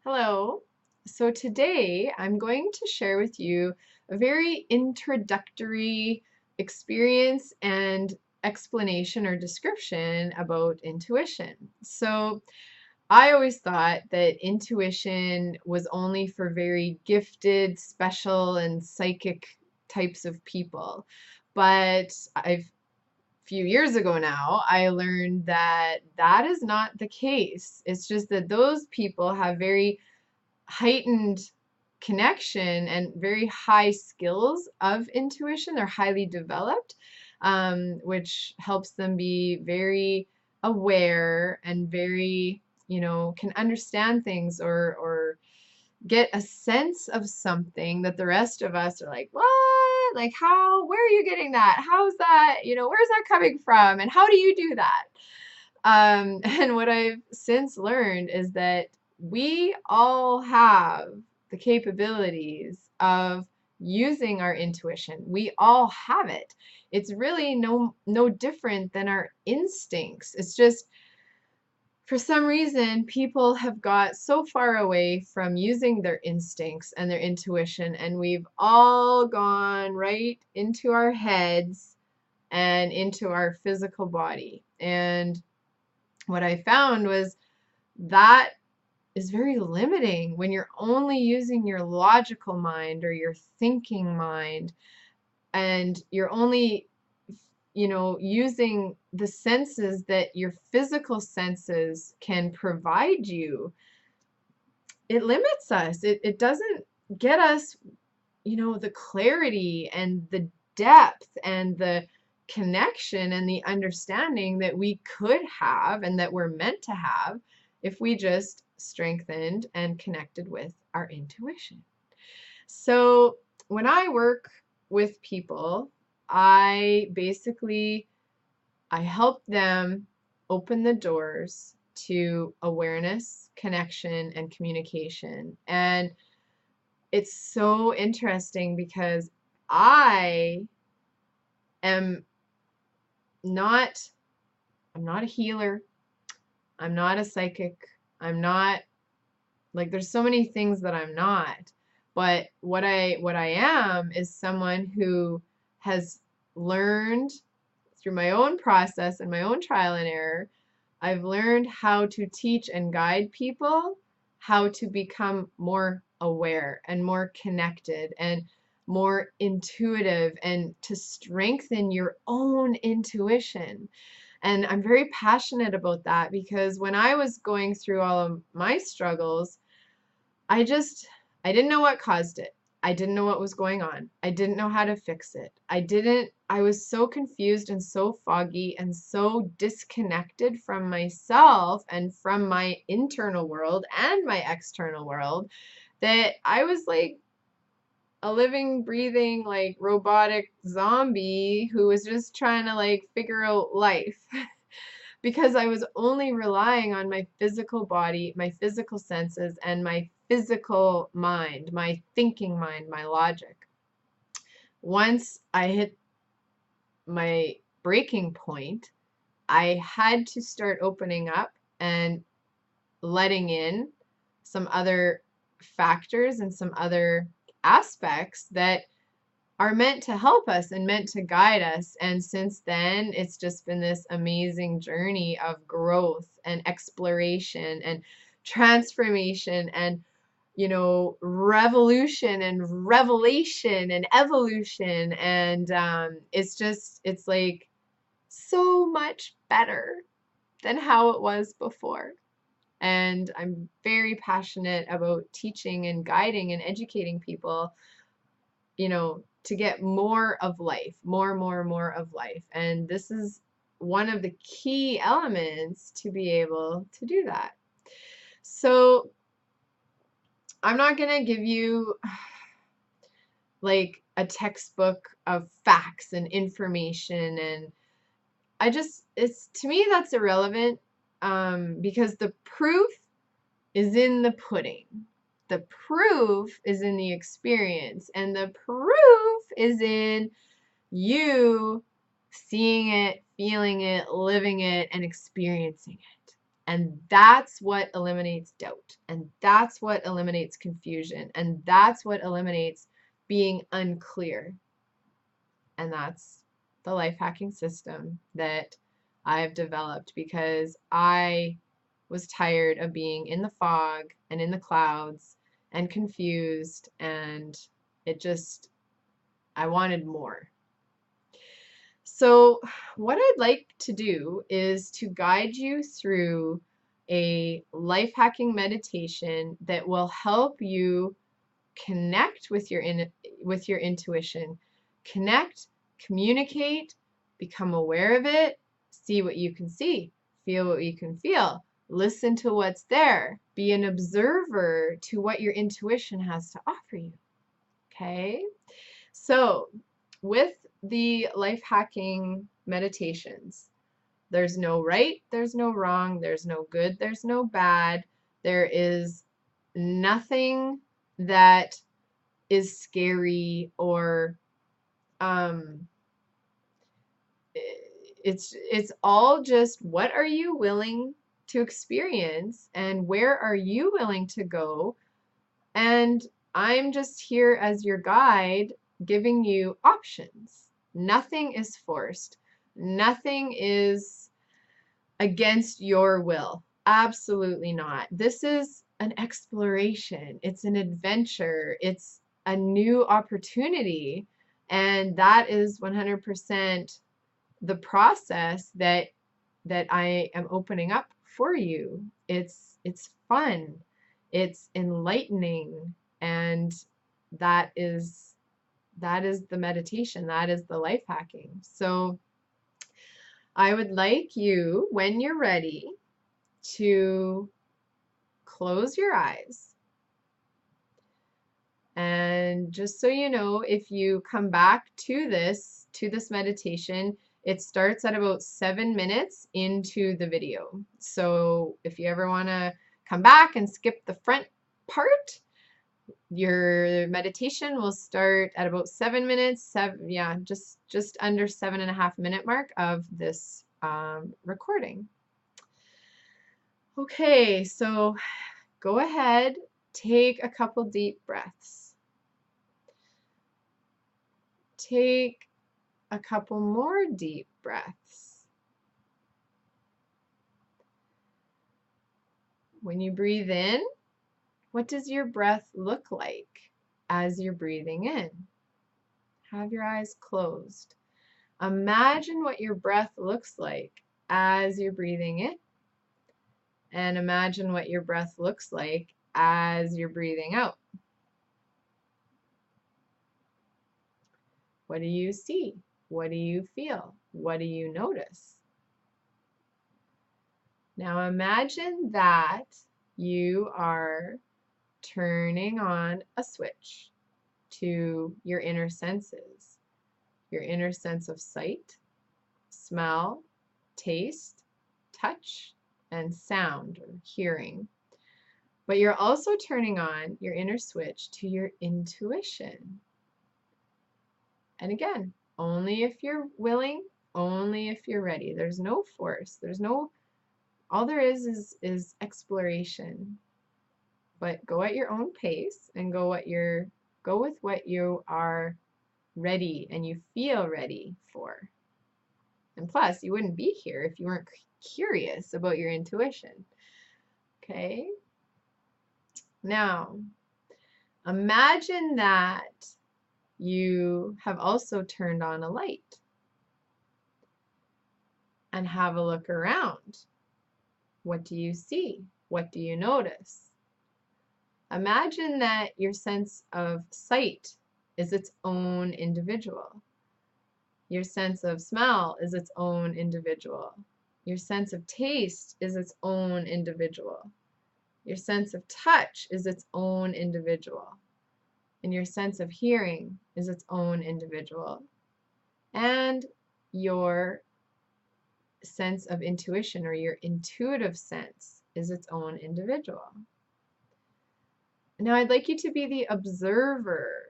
Hello. So today I'm going to share with you a very introductory experience and explanation or description about intuition. So I always thought that intuition was only for very gifted, special, and psychic types of people. But few years ago now, I learned that that is not the case. It's just that those people have very heightened connection and very high skills of intuition. They're highly developed, which helps them be very aware and very, can understand things or get a sense of something that the rest of us are like, what? Like, how? Where are you getting that? How's that? Where's that coming from? And how do you do that? And what I've since learned is that we all have the capabilities of using our intuition. We all have it. It's really no different than our instincts. It's just for some reason people have got so far away from using their instincts and their intuition, and we've all gone right into our heads and into our physical body. And what I found was that is very limiting when you're only using your logical mind or your thinking mind, and you're only, using the senses that your physical senses can provide you. It limits us. It doesn't get us, the clarity and the depth and the connection and the understanding that we could have and that we're meant to have if we just strengthened and connected with our intuition. So when I work with people, I help them open the doors to awareness, connection, and communication. And it's so interesting because I am not I'm not a healer. I'm not a psychic. I'm not, like, there's so many things that I'm not. But what I am is someone who has learned through my own process and my own trial and error. I've learned how to teach and guide people how to become more aware and more connected and more intuitive and to strengthen your own intuition. And I'm very passionate about that because when I was going through all of my struggles, I just, I didn't know what caused it. I didn't know what was going on. I didn't know how to fix it. I was so confused and so foggy and so disconnected from myself and from my internal world and my external world that I was like a living, breathing, like robotic zombie who was just trying to like figure out life. Because I was only relying on my physical body, my physical senses, and my physical mind, my thinking mind, my logic. Once I hit my breaking point, I had to start opening up and letting in some other factors and some other aspects that are meant to help us and meant to guide us. And since then, it's just been this amazing journey of growth and exploration and transformation and, revolution and revelation and evolution. And it's like so much better than how it was before. And I'm very passionate about teaching and guiding and educating people, to get more of life, more of life. And this is one of the key elements to be able to do that. So I'm not going to give you like a textbook of facts and information. And to me, that's irrelevant, because the proof is in the pudding. The proof is in the experience, and the proof is in you seeing it, feeling it, living it, and experiencing it. And that's what eliminates doubt. And that's what eliminates confusion. And that's what eliminates being unclear. And that's the life hacking system that I've developed because I was tired of being in the fog and in the clouds and confused, and I wanted more. So what I'd like to do is to guide you through a life hacking meditation that will help you connect with your intuition, connect, communicate, become aware of it, see what you can see, feel what you can feel, listen to what's there, be an observer to what your intuition has to offer you. Okay? So, with the life hacking meditations, there's no right, there's no wrong, there's no good, there's no bad. There is nothing that is scary or it's all just what are you willing to experience and where are you willing to go, and I'm just here as your guide giving you options. Nothing is forced. Nothing is against your will. Absolutely not. This is an exploration. It's an adventure. It's a new opportunity. And that is 100% the process that I am opening up for you. It's fun. It's enlightening, and that is the meditation. That is the life hacking. So I would like you, when you're ready, to close your eyes. And just so you know, if you come back to this meditation, it starts at about 7 minutes into the video. So if you ever want to come back and skip the front part, your meditation will start at about 7 minutes, just under 7.5 minute mark of this recording. Okay, so go ahead, take a couple deep breaths. Take a couple more deep breaths. When you breathe in, what does your breath look like as you're breathing in? Have your eyes closed. Imagine what your breath looks like as you're breathing in, and imagine what your breath looks like as you're breathing out. What do you see? What do you feel? What do you notice? Now imagine that you are turning on a switch to your inner senses, your inner sense of sight, smell, taste, touch, and sound or hearing. But you're also turning on your inner switch to your intuition. And again, only if you're willing, only if you're ready. There's no force. All there is exploration. But go at your own pace and go with what you are ready and you feel ready for. And plus, you wouldn't be here if you weren't curious about your intuition. Okay? Now, imagine that you have also turned on a light and have a look around. What do you see? What do you notice? Imagine that your sense of sight is its own individual. Your sense of smell is its own individual. Your sense of taste is its own individual. Your sense of touch is its own individual. And your sense of hearing is its own individual. And your sense of intuition or your intuitive sense is its own individual. Now I'd like you to be the observer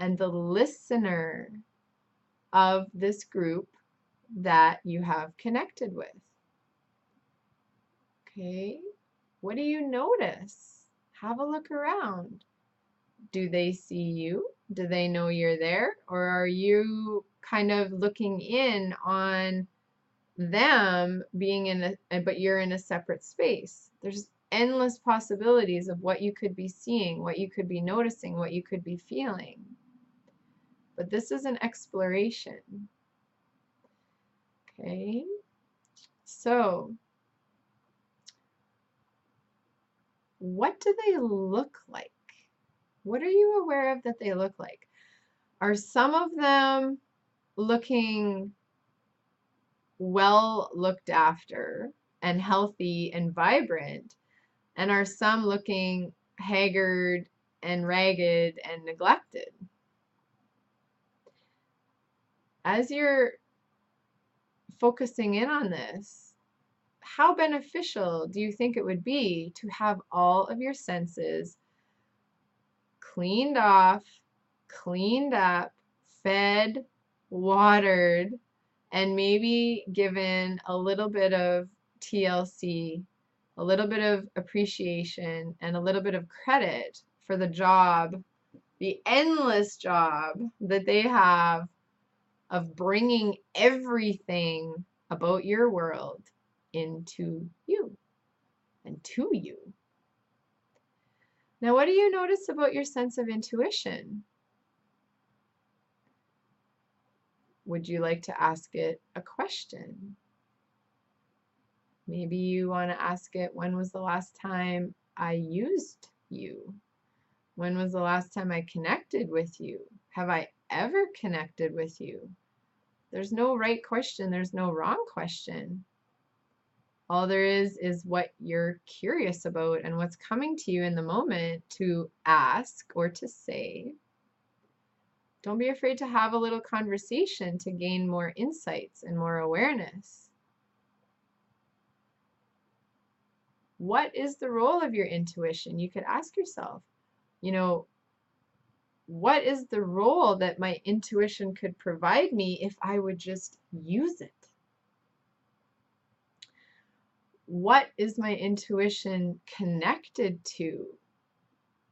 and the listener of this group that you have connected with. Okay. What do you notice? Have a look around. Do they see you? Do they know you're there? Or are you kind of looking in on them being in a, but you're in a separate space? There's endless possibilities of what you could be seeing, what you could be noticing, what you could be feeling. But this is an exploration. Okay. So, what do they look like? What are you aware of that they look like? Are some of them looking well looked after and healthy and vibrant? And are some looking haggard and ragged and neglected? As you're focusing in on this, how beneficial do you think it would be to have all of your senses cleaned off, cleaned up, fed, watered, and maybe given a little bit of TLC, a little bit of appreciation, and a little bit of credit for the job, the endless job that they have of bringing everything about your world into you and to you. Now, what do you notice about your sense of intuition? Would you like to ask it a question? Maybe you want to ask it, when was the last time I used you? When was the last time I connected with you? Have I ever connected with you? There's no right question. There's no wrong question. All there is what you're curious about and what's coming to you in the moment to ask or to say. Don't be afraid to have a little conversation to gain more insights and more awareness. What is the role of your intuition? You could ask yourself, what is the role that my intuition could provide me if I would just use it? What is my intuition connected to?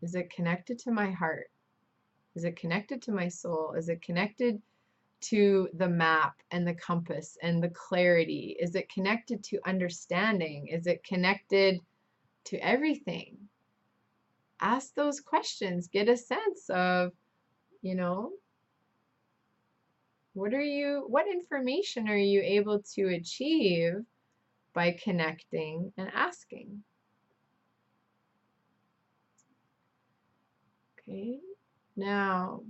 Is it connected to my heart? Is it connected to my soul? Is it connected to the map and the compass and the clarity? Is it connected to understanding? Is it connected to everything? Ask those questions. Get a sense of, what information are you able to achieve by connecting and asking? Okay. Now,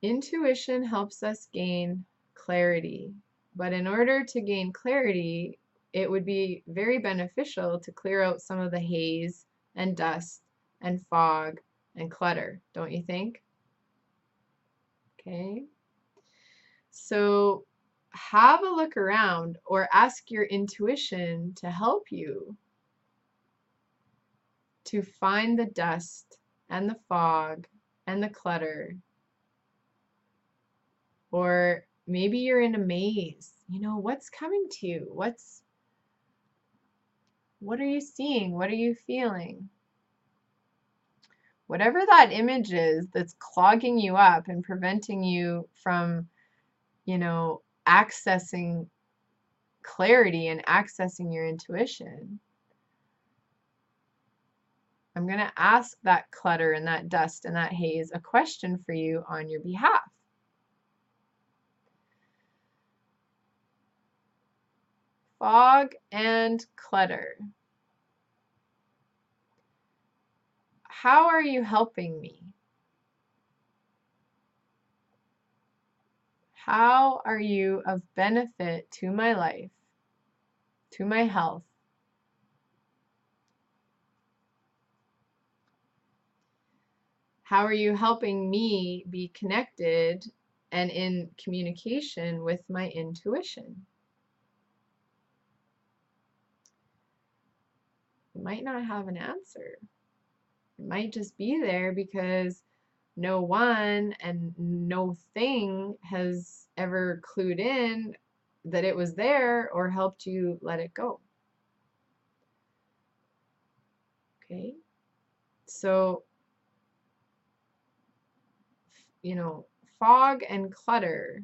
intuition helps us gain clarity, but in order to gain clarity, it would be very beneficial to clear out some of the haze and dust and fog and clutter, don't you think? Okay. So have a look around or ask your intuition to help you to find the dust and the fog and the clutter. Or maybe you're in a maze. What's coming to you? What are you seeing? What are you feeling? Whatever that image is that's clogging you up and preventing you from, accessing clarity and accessing your intuition, I'm going to ask that clutter and that dust and that haze a question for you on your behalf. Fog and clutter. How are you helping me? How are you of benefit to my life, to my health? How are you helping me be connected and in communication with my intuition? You might not have an answer. It might just be there because no one and no thing has ever clued in that it was there or helped you let it go. Okay? So, you know, fog and clutter.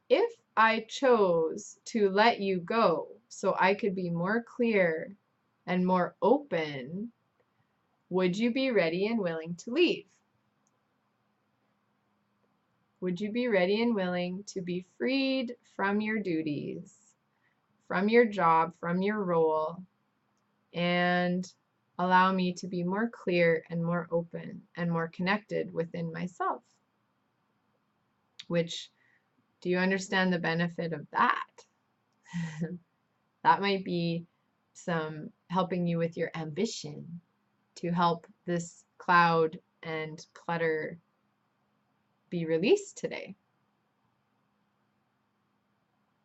If I chose to let you go so I could be more clear and more open, would you be ready and willing to leave? Would you be ready and willing to be freed from your duties, from your job, from your role, and allow me to be more clear and more open and more connected within myself? Which, do you understand the benefit of that? That might be some helping you with your ambition to help this cloud and clutter be released today.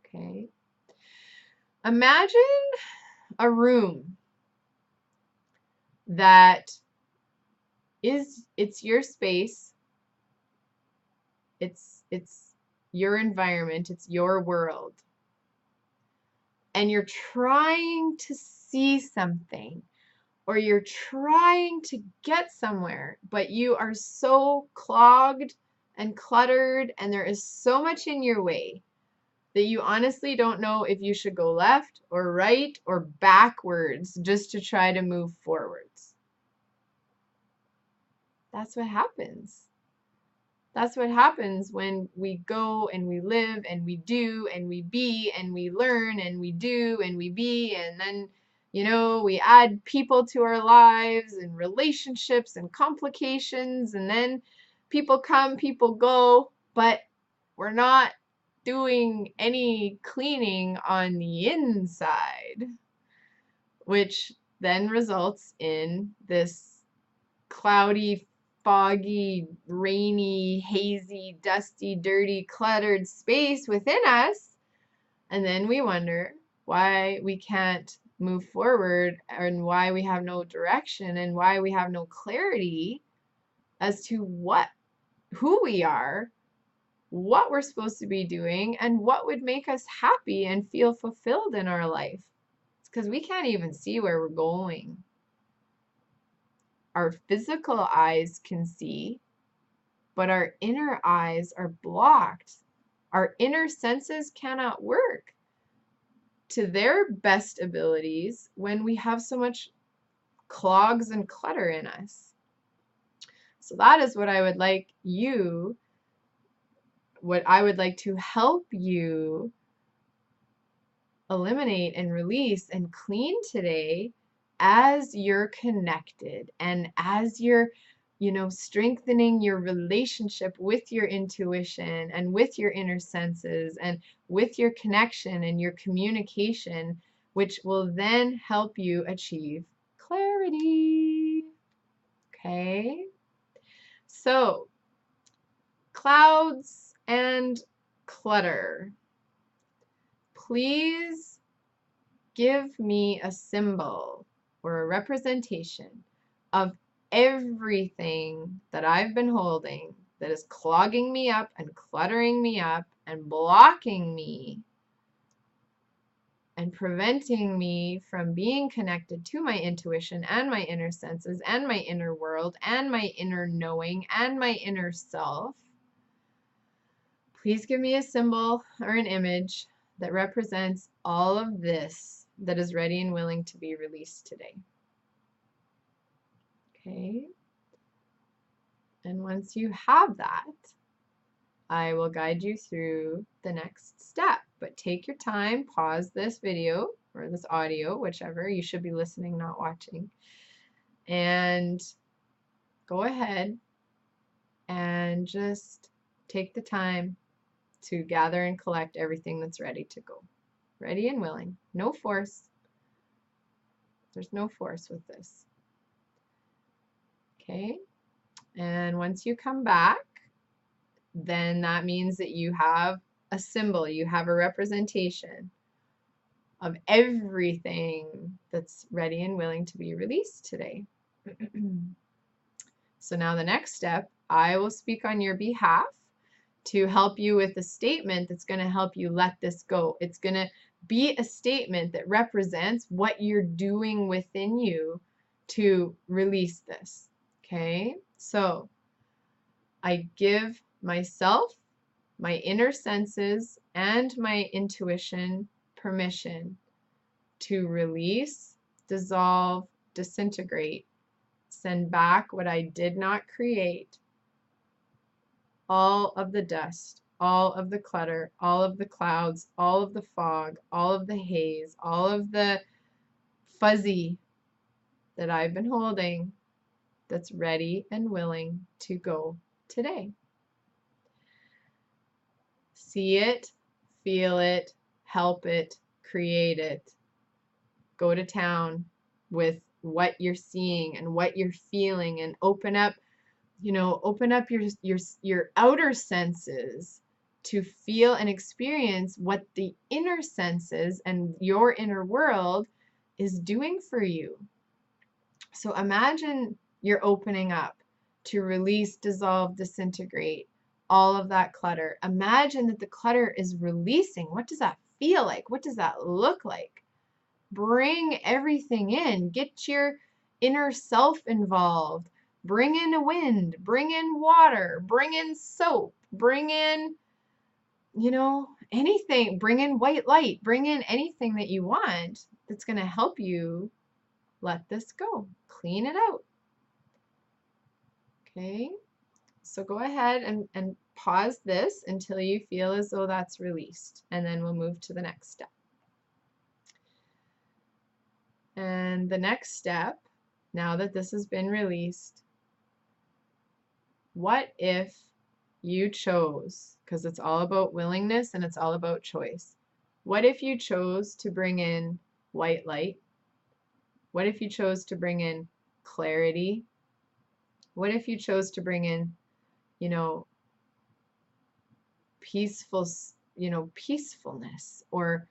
Okay. Imagine a room that it's your space, it's your environment, it's your world, and you're trying to see something, or you're trying to get somewhere, but you are so clogged and cluttered, and there is so much in your way that you honestly don't know if you should go left or right or backwards just to try to move forwards. That's what happens. That's what happens when we go and we live and we do and we be and we learn and we do and we be, and then, you know, we add people to our lives and relationships and complications, and then people come, people go, but we're not doing any cleaning on the inside, which then results in this cloudy, foggy, rainy, hazy, dusty, dirty, cluttered space within us. And then we wonder why we can't move forward and why we have no direction and why we have no clarity as to who we are, what we're supposed to be doing, and what would make us happy and feel fulfilled in our life. It's because we can't even see where we're going. Our physical eyes can see, but our inner eyes are blocked. Our inner senses cannot work to their best abilities when we have so much clogs and clutter in us. So that is what I would like to help you eliminate and release and clean today as you're connected and as you're, you know, strengthening your relationship with your intuition and with your inner senses and with your connection and your communication, which will then help you achieve clarity. Okay? So, clouds and clutter. Please give me a symbol or a representation of everything that I've been holding that is clogging me up and cluttering me up and blocking me and preventing me from being connected to my intuition and my inner senses and my inner world and my inner knowing and my inner self. Please give me a symbol or an image that represents all of this that is ready and willing to be released today. Okay. And once you have that, I will guide you through the next step. But take your time, pause this video or this audio, whichever. You should be listening, not watching. And go ahead and just take the time to gather and collect everything that's ready to go. Ready and willing. No force. There's no force with this. Okay? And once you come back, then that means that you have a symbol, you have a representation of everything that's ready and willing to be released today. So now the next step, I will speak on your behalf to help you with a statement that's going to help you let this go. It's going to be a statement that represents what you're doing within you to release this. Okay? So I give myself, my inner senses, and my intuition permission to release, dissolve, disintegrate, send back what I did not create, all of the dust, all of the clutter, all of the clouds, all of the fog, all of the haze, all of the fuzzy that I've been holding that's ready and willing to go today. See it, feel it, help it, create it. Go to town with what you're seeing and what you're feeling, and open up, open up your outer senses to feel and experience what the inner senses and your inner world is doing for you. So imagine you're opening up to release, dissolve, disintegrate all of that clutter. Imagine that the clutter is releasing. What does that feel like? What does that look like? Bring everything in. Get your inner self involved. Bring in a wind. Bring in water. Bring in soap. Bring in, anything. Bring in white light. Bring in anything that you want that's going to help you let this go. Clean it out. Okay? So go ahead and pause this until you feel as though that's released, and then we'll move to the next step. And the next step, now that this has been released, what if you chose, because it's all about willingness and it's all about choice, what if you chose to bring in white light? What if you chose to bring in clarity? What if you chose to bring in, peacefulness, or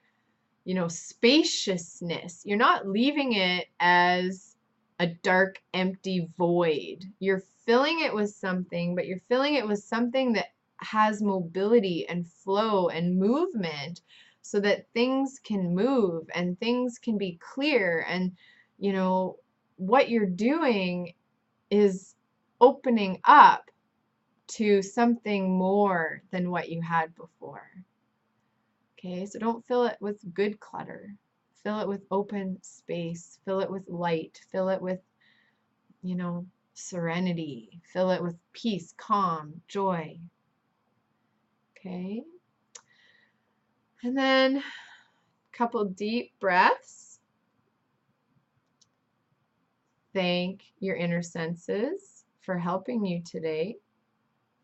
spaciousness? You're not leaving it as a dark, empty void. You're filling it with something, but you're filling it with something that has mobility and flow and movement, so that things can move and things can be clear. And what you're doing is opening up to something more than what you had before. Okay, so don't fill it with good clutter. Fill it with open space. Fill it with light. Fill it with, serenity. Fill it with peace, calm, joy. Okay. And then a couple deep breaths. Thank your inner senses for helping you today.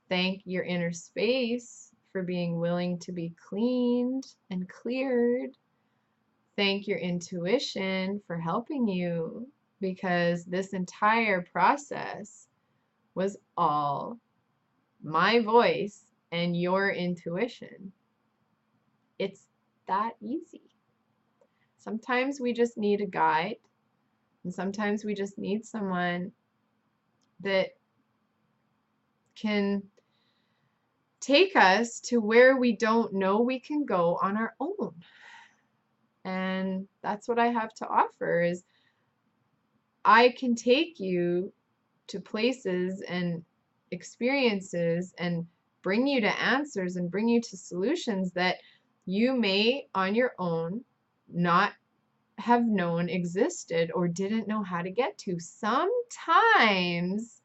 Thank your inner space for being willing to be cleaned and cleared. Thank your intuition for helping you, because this entire process was all my voice and your intuition. It's that easy. Sometimes we just need a guide, and sometimes we just need someone that can take us to where we don't know we can go on our own. And that's what I have to offer, is I can take you to places and experiences and bring you to answers and bring you to solutions that you may on your own not have known existed or didn't know how to get to. Sometimes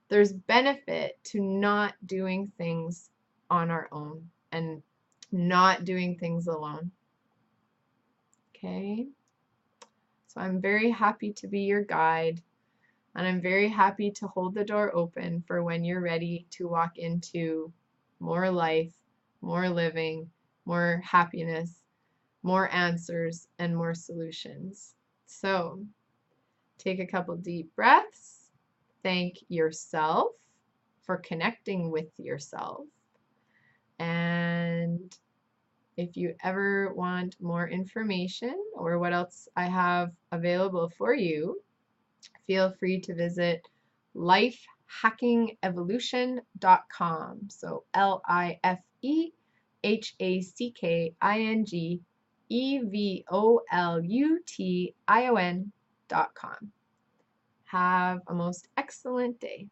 there's benefit to not doing things on our own and not doing things alone. Okay? So I'm very happy to be your guide, and I'm very happy to hold the door open for when you're ready to walk into more life, more living, more happiness, more answers, and more solutions. So take a couple deep breaths. Thank yourself for connecting with yourself. And if you ever want more information or what else I have available for you, feel free to visit lifehackingevolution.com. So lifehackingevolution.com. Have a most excellent day.